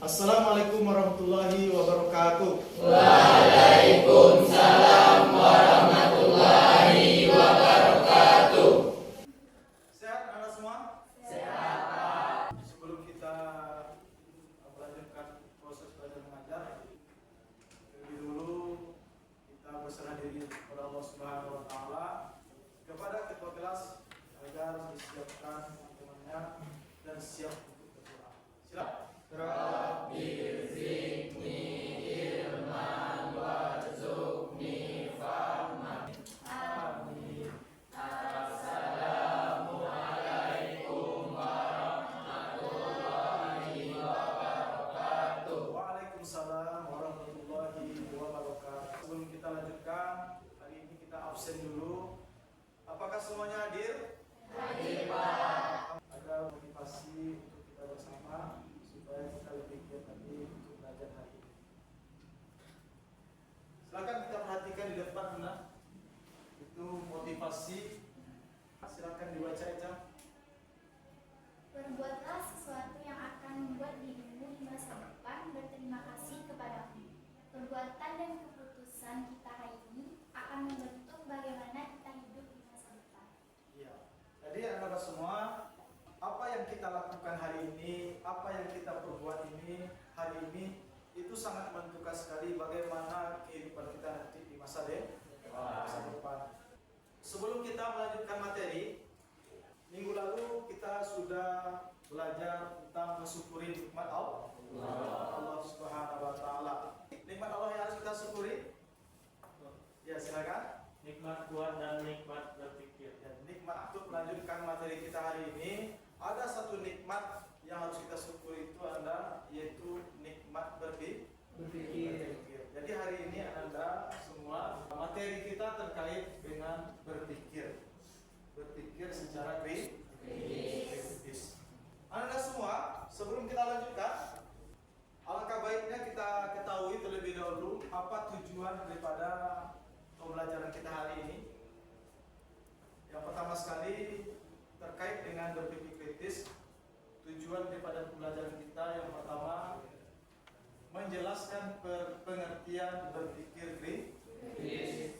Assalamualaikum warahmatullahi wabarakatuh. Waalaikumsalam warahmatullahi wabarakatuh. Sehat Anda semua? Sehat, Pak. Sebelum kita melanjutkan proses belajar mengajar, lebih dulu kita berserah diri kepada Allah Subhanahu wa taala, kepada ketua kelas agar disiapkan teman-temannya dan siap untuk berdoa. Silakan. Rabbi zidni ilman warzuqni fahman. Amin. Assalamualaikum warahmatullahi wabarakatuh. Waalaikumsalam warahmatullahi wabarakatuh. Sebelum kita lanjutkan, hari ini kita absen dulu. Apakah semuanya hadir? Hadir, Pak. Ada motivasi untuk kita bersama supaya kita lebih giat lagi untuk belajar hari ini. Silakan kita perhatikan di depan, Bunda. Itu motivasi. Silakan dibaca aja. Berbuatlah sesuatu yang akan membuat dirimu di masa depan berterima kasih kepadamu. Perbuatan dan keputusan kita hari ini akan membentuk bagaimana kita hidup di masa depan. Iya. Jadi anak-anak semua, apa yang kita lakukan hari ini, apa yang kita perbuat ini hari ini, itu sangat menentukan sekali bagaimana kehidupan kita nanti di masa depan. Sebelum kita melanjutkan materi, minggu lalu kita sudah belajar tentang mensyukuri nikmat Allah Subhanahu wa taala. Nikmat Allah yang harus kita syukuri. Ya, silakan. Nikmat kuat dan nikmat berpikir. Dan nikmat untuk melanjutkan materi kita hari ini, ada satu nikmat yang harus kita syukuri, itu adalah yaitu nikmat berpikir. Jadi hari ini Anda semua materi kita terkait dengan berpikir secara kritis. Anda semua, sebelum kita lanjutkan, alangkah baiknya kita ketahui terlebih dahulu apa tujuan daripada pembelajaran kita hari ini. Yang pertama sekali terkait dengan berpikir kritis. Tujuan daripada pembelajaran kita yang pertama menjelaskan pengertian berpikir kritis.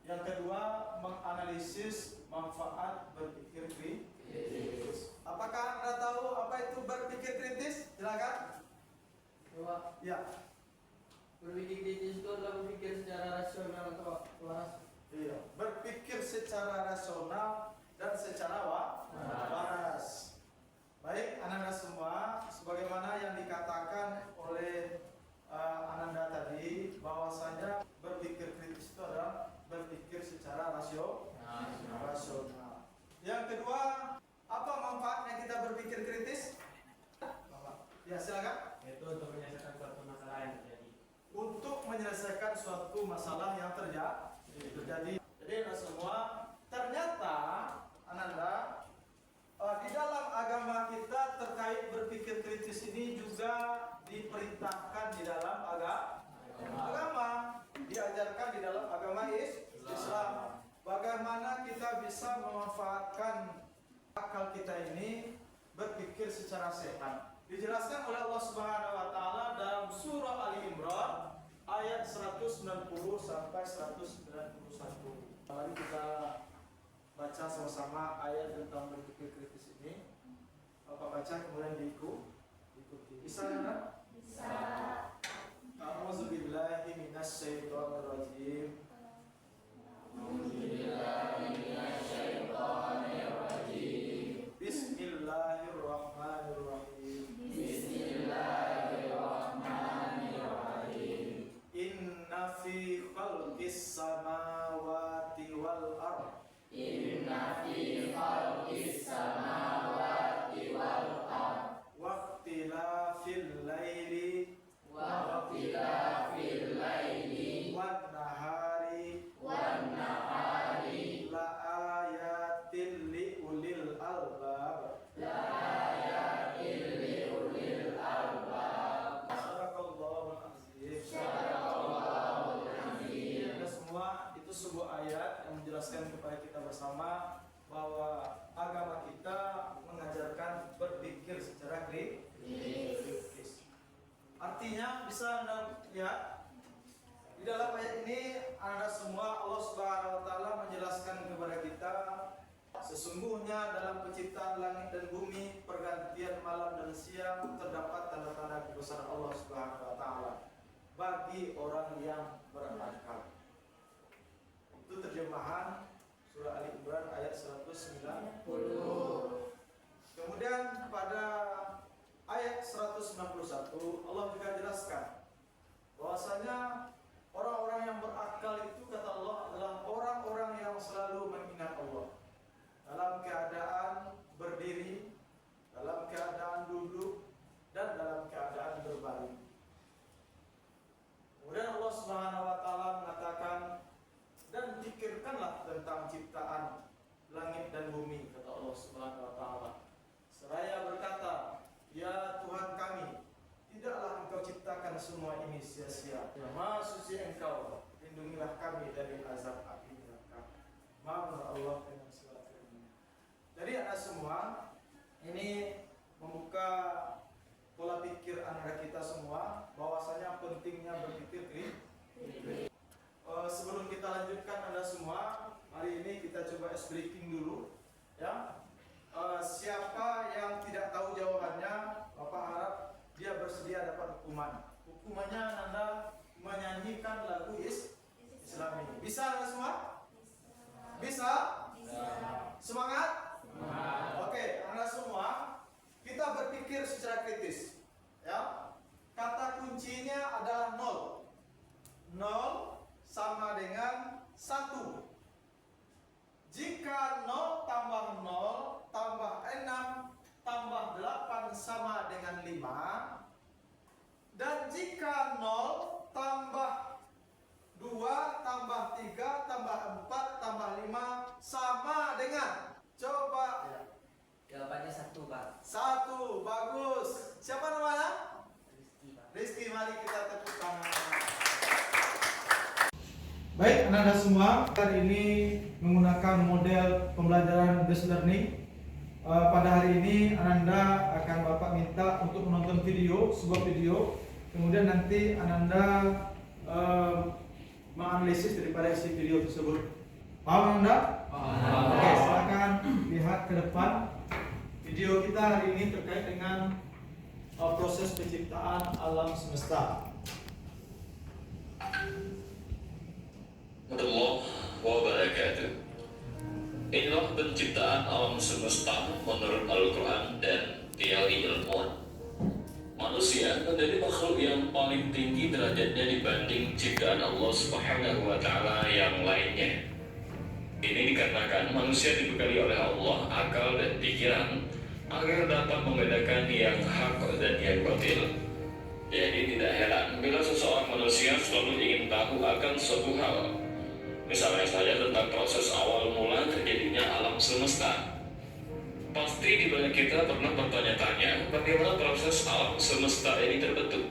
Yang kedua menganalisis manfaat berpikir kritis. Apakah Anda tahu apa itu berpikir kritis? Silakan. Ya. Berpikir kritis itu adalah berpikir secara rasional atau waras. Iya, berpikir secara rasional dan secara waras. Baik, anak-anak semua, sebagaimana yang dikatakan oleh Ananda tadi, bahwasanya berpikir kritis itu adalah berpikir secara rasional. Yang kedua, apa manfaatnya kita berpikir kritis? Ya, silakan. Itu untuk menyelesaikan suatu masalah yang terjadi. Untuk menyelesaikan suatu masalah yang terjadi. Jadi anak semua, ternyata Ananda, di dalam agama kita terkait berpikir kritis ini juga diperintahkan di dalam agama, diajarkan di dalam agama Islam. Bagaimana kita bisa memanfaatkan akal kita ini berpikir secara sehat. Dijelaskan oleh Allah Subhanahu wa taala dalam surah Ali Imran ayat 190 sampai 191. Mari kita baca sama-sama ayat tentang berpikir kritis ini. Bapak baca kemudian diikuti. Bisa enggak? Bisa. A'udzubillahi minasyaitonirrajim. Bismillahirrahmanirrahim. Inna fi khalqis samawati wal ardh. Inna fi khalqis samawati wal ardh Waqtilafil laili wa ikhtilafil laili wan nahari wan nahari la bisa Anda lihat di dalam ayat ini Anda semua Allah Subhanahu wa taala menjelaskan kepada kita sesungguhnya dalam penciptaan langit dan bumi, pergantian malam dan siang terdapat tanda-tanda kebesaran Allah Subhanahu wa taala bagi orang yang berakal. Itu terjemahan surah Ali Imran ayat 190. Kemudian pada ayat 191 Allah juga jelaskan bahwasanya orang-orang yang berakal itu kata Allah adalah orang-orang yang selalu mengingat Allah dalam keadaan berdiri, dalam keadaan duduk, dan dalam keadaan berbaring. Kemudian Allah Subhanahu wa taala mengatakan, dan pikirkanlah tentang ciptaan langit dan bumi, kata Allah Subhanahu wa taala. Seraya berkata, ya Tuhan kami, tidaklah Engkau ciptakan semua ini sia-sia. Maha suci Engkau, lindungilah kami dari azab api neraka. Maha Allah dengan segala firman. Jadi anak semua, ini membuka pola pikir anak kita semua bahwasanya pentingnya berpikir kritis. Sebelum kita lanjutkan Anda semua, hari ini kita coba ice breaking dulu, ya. Siapa yang tidak tahu jawabannya, Bapak harap dia bersedia dapat hukuman. Hukumannya Anda menyanyikan lagu Islami. Bisa Anda semua? Bisa? Semangat? Oke, Anda semua, kita berpikir secara kritis, ya. Kata kuncinya adalah 0. 0 sama dengan 1. Jika 0 tambah 0 tambah 6 tambah 8 sama dengan 5, dan jika 0 tambah 2 tambah 3 tambah 4 tambah 5 sama dengan, coba ya. Jawabannya 1, Pak. 1, bagus. Siapa namanya? Rizky, Pak. Rizky, mari kita tepuk tangan. Baik, anak-anak semua, hari ini menggunakan model pembelajaran based learning. Pada hari ini Ananda akan Bapak minta untuk menonton video, sebuah video. Kemudian nanti Ananda menganalisis daripada isi video tersebut. Paham Ananda? Paham. Oke, silakan lihat ke depan. Video kita hari ini terkait dengan proses penciptaan alam semesta. Warahmatullahi wabarakatuh. Inilah penciptaan alam semesta menurut Al-Quran dan teori ilmuwan. Manusia menjadi makhluk yang paling tinggi derajatnya dibanding ciptaan Allah Subhanahu wa taala yang lainnya. Ini dikarenakan manusia dibekali oleh Allah akal dan pikiran agar dapat membedakan yang hak dan yang batil. Jadi tidak heran bila seseorang manusia selalu ingin tahu akan suatu hal. Misalnya saja tentang proses awal mula terjadinya alam semesta. Pasti di banyak kita pernah bertanya-tanya bagaimana proses alam semesta ini terbentuk.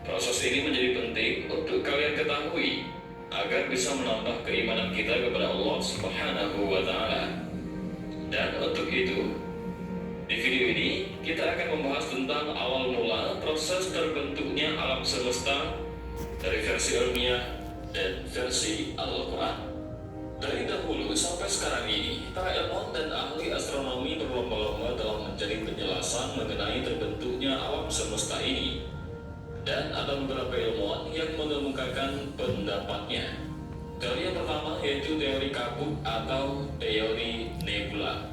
Proses ini menjadi penting untuk kalian ketahui agar bisa menambah keimanan kita kepada Allah Subhanahu wa taala. Dan untuk itu, di video ini kita akan membahas tentang awal mula proses terbentuknya alam semesta dari versi ilmiah dan versi Al-Quran. Dari dahulu sampai sekarang ini, para ilmuwan dan ahli astronomi berlomba-lomba dalam mencari penjelasan mengenai terbentuknya alam semesta ini. Dan ada beberapa ilmuwan yang mengemukakan pendapatnya. Teori yang pertama yaitu teori kabut atau teori nebula.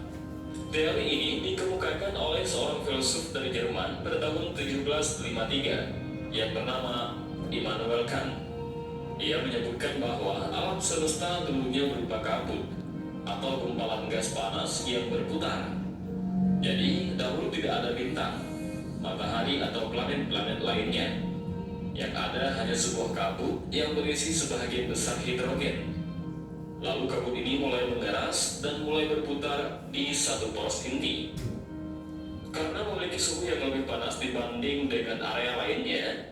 Teori ini dikemukakan oleh seorang filsuf dari Jerman pada tahun 1753 yang bernama Immanuel Kant. Ia menyebutkan bahwa alam semesta dulunya berupa kabut atau gumpalan gas panas yang berputar. Jadi dahulu tidak ada bintang, matahari atau planet-planet lainnya. Yang ada hanya sebuah kabut yang berisi sebagian besar hidrogen. Lalu kabut ini mulai mengeras dan mulai berputar di satu poros inti. Karena memiliki suhu yang lebih panas dibanding dengan area lainnya,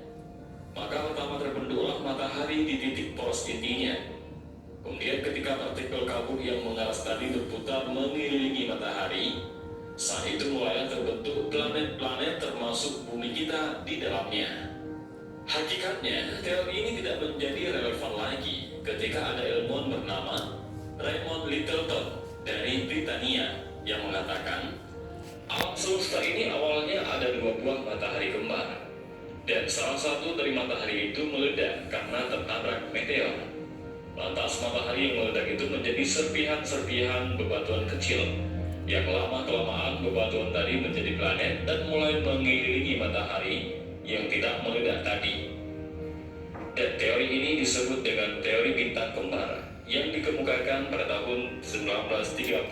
maka pertama terbentuklah matahari di titik poros intinya. Kemudian ketika partikel kabut yang mengeras tadi berputar mengelilingi matahari, saat itu mulailah terbentuk planet-planet termasuk bumi kita di dalamnya. Hakikatnya, teori ini tidak menjadi relevan lagi ketika ada ilmuwan bernama Raymond Littleton dari Britania yang mengatakan alam semesta ini awalnya ada 2 buah matahari kembar, dan salah satu dari matahari itu meledak karena tertabrak meteor. Lantas matahari yang meledak itu menjadi serpihan-serpihan bebatuan kecil, yang lama-kelamaan bebatuan tadi menjadi planet dan mulai mengelilingi matahari yang tidak meledak tadi. Dan teori ini disebut dengan teori bintang kembar yang dikemukakan pada tahun 1930.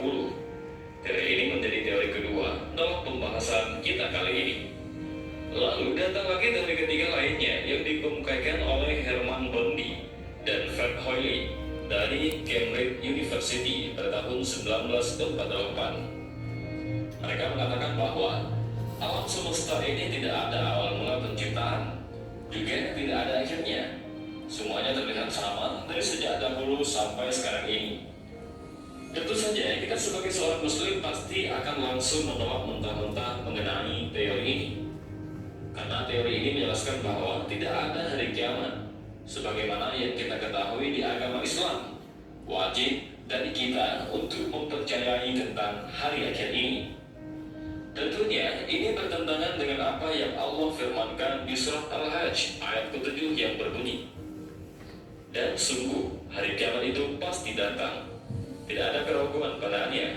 Teori ini menjadi teori kedua dalam pembahasan kita kali ini. Lalu datang lagi teori ketiga lainnya yang dikemukakan oleh Herman Bondi dan Fred Hoyle dari Cambridge University pada tahun 1948. Mereka mengatakan bahwa alam semesta ini tidak ada awal mula penciptaan, juga tidak ada akhirnya. Semuanya terlihat sama dari sejak dahulu sampai sekarang ini. Tentu saja kita sebagai seorang muslim pasti akan langsung menolak mentah-mentah mengenai teori ini. Karena teori ini menjelaskan bahwa tidak ada hari kiamat, sebagaimana yang kita ketahui di agama Islam. Wajib dari kita untuk mempercayai tentang hari akhir ini. Tentunya ini bertentangan dengan apa yang Allah firmankan di surat Al-Hajj ayat ke-7 yang berbunyi, dan sungguh hari kiamat itu pasti datang, tidak ada keraguan padanya,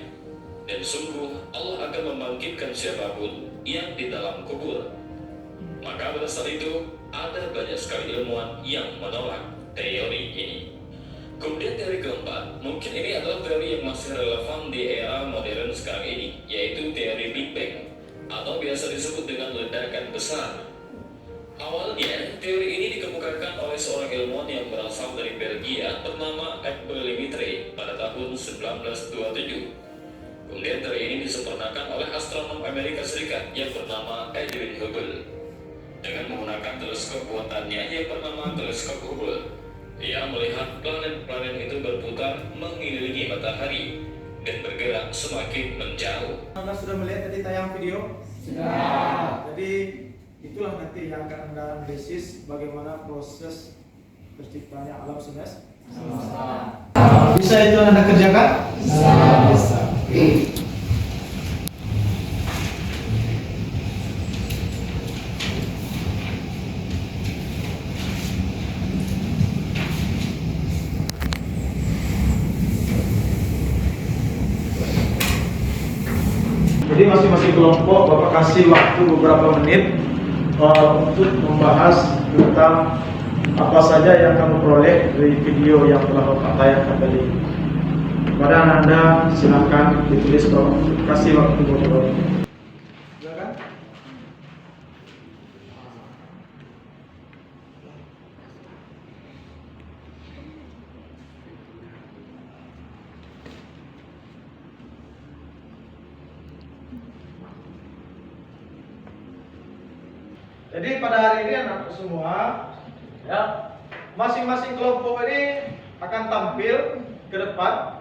dan sungguh Allah akan membangkitkan siapapun yang di dalam kubur. Maka pada saat itu ada banyak sekali ilmuwan yang menolak teori ini. Kemudian teori keempat, mungkin ini adalah teori yang masih relevan di era modern sekarang ini, yaitu teori Big Bang, atau biasa disebut dengan ledakan besar. Awalnya, teori ini dikemukakan oleh seorang ilmuwan yang berasal dari Belgia bernama Abel Lemaitre pada tahun 1927. Kemudian teori ini disempurnakan oleh astronom Amerika Serikat yang bernama Edwin Hubble. Dengan menggunakan teleskop buatannya yang bernama teleskop Hubble, ia melihat planet-planet itu berputar mengelilingi matahari dan bergerak semakin menjauh. Anda sudah melihat tadi tayang video? Sudah. Jadi itulah nanti yang akan Anda analisis bagaimana proses terciptanya alam semesta. Bisa itu Anda kerjakan? Bisa. Jadi masing-masing kelompok Bapak kasih waktu beberapa menit untuk membahas tentang apa saja yang kamu peroleh dari video yang telah Bapak tayangkan tadi. Kepada Anda silakan ditulis, kasih waktu beberapa menit. Silakan. Jadi pada hari ini anak semua, ya, masing-masing kelompok ini akan tampil ke depan.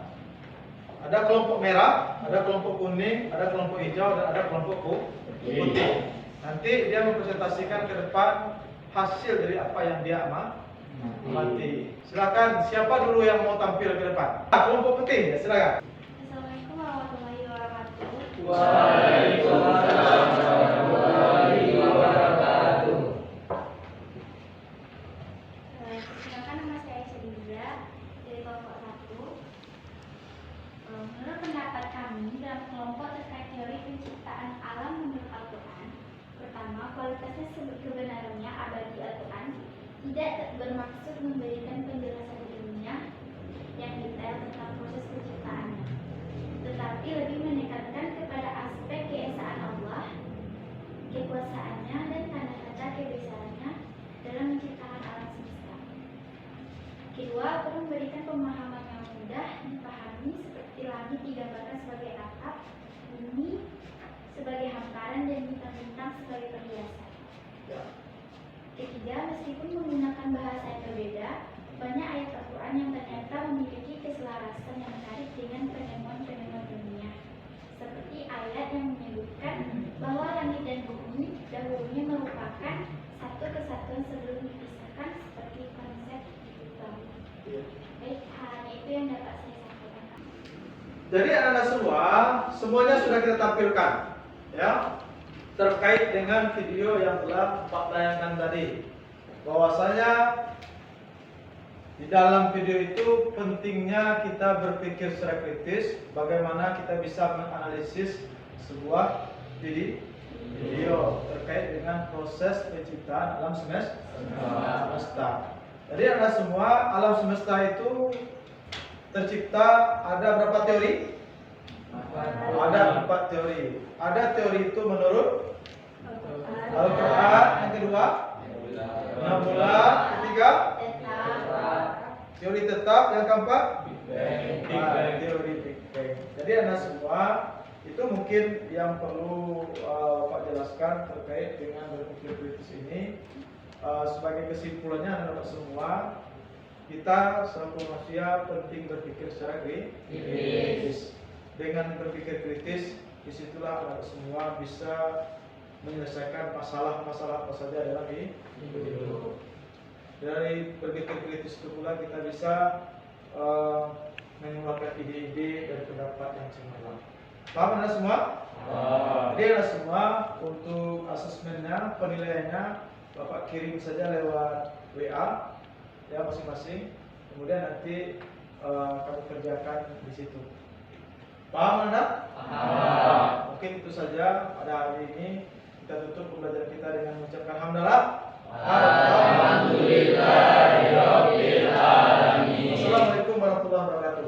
Ada kelompok merah, ada kelompok kuning, ada kelompok hijau, dan ada kelompok putih. Nanti dia mempresentasikan ke depan hasil dari apa yang dia amati. Silakan, siapa dulu yang mau tampil ke depan? Kelompok putih, ya, silakan. Assalamualaikum warahmatullahi wabarakatuh. Waalaikumsalam warahmatullahi wabarakatuh. Perkenalkan, nama saya Sedilya dari kelompok 1. Menurut pendapat kami dalam kelompok terkait teori penciptaan alam menurut Al-Quran, pertama, kualitasnya kebenarannya abadi. Al-Quran tidak bermaksud memberikan penjelasan ilmiah yang detail tentang proses penciptaannya, tetapi lebih menekankan kepada aspek keesaan Allah, kekuasaannya, dan tanda-tanda kebesarannya dalam menciptakan alam semesta. Kedua, perlu memberikan pemahaman yang mudah dipahami, seperti langit digambarkan sebagai atap, bumi sebagai hamparan, dan bintang-bintang sebagai perhiasan. Ketiga, meskipun menggunakan bahasa yang berbeda, banyak ayat Al-Quran yang ternyata memiliki keselarasan yang menarik dengan penemuan-penemuan dunia, seperti ayat yang menyebutkan bahwa langit dan bumi dahulunya merupakan satu kesatuan sebelum dipisahkan seperti konsep utama. Baik, hanya itu yang dapat saya sampaikan. Jadi anak-anak semua, semuanya sudah kita tampilkan, ya, terkait dengan video yang telah Pak tayangkan tadi. Bahwasanya di dalam video itu pentingnya kita berpikir secara kritis, bagaimana kita bisa menganalisis sebuah video terkait dengan proses penciptaan alam semesta. Jadi anak semua, alam semesta itu tercipta ada berapa teori? Ada 4 teori. Ada teori itu menurut Al-Quran, yang kedua Nebula, ketiga teori tetap, yang keempat teori Big Bang. Jadi anak semua, itu mungkin yang perlu Pak jelaskan terkait dengan berpikir kritis ini. Sebagai kesimpulannya anak-anak semua, kita selaku manusia penting berpikir secara kritis. Dengan berpikir kritis, disitulah anak semua bisa menyelesaikan masalah-masalah apa saja dalam hidup. Dari berpikir kritis itu pula kita bisa mengeluarkan ide-ide dan pendapat yang cemerlang. Paham anak semua? Jadi anak semua, untuk asesmennya, penilaiannya Bapak kirim saja lewat WA ya masing-masing. Kemudian nanti kami kerjakan di situ. Paham anak? Paham. Mungkin itu saja pada hari ini. Kita tutup pembelajaran kita dengan mengucapkan hamdalah. Alhamdulillahirabbil alamin. Assalamualaikum warahmatullahi wabarakatuh.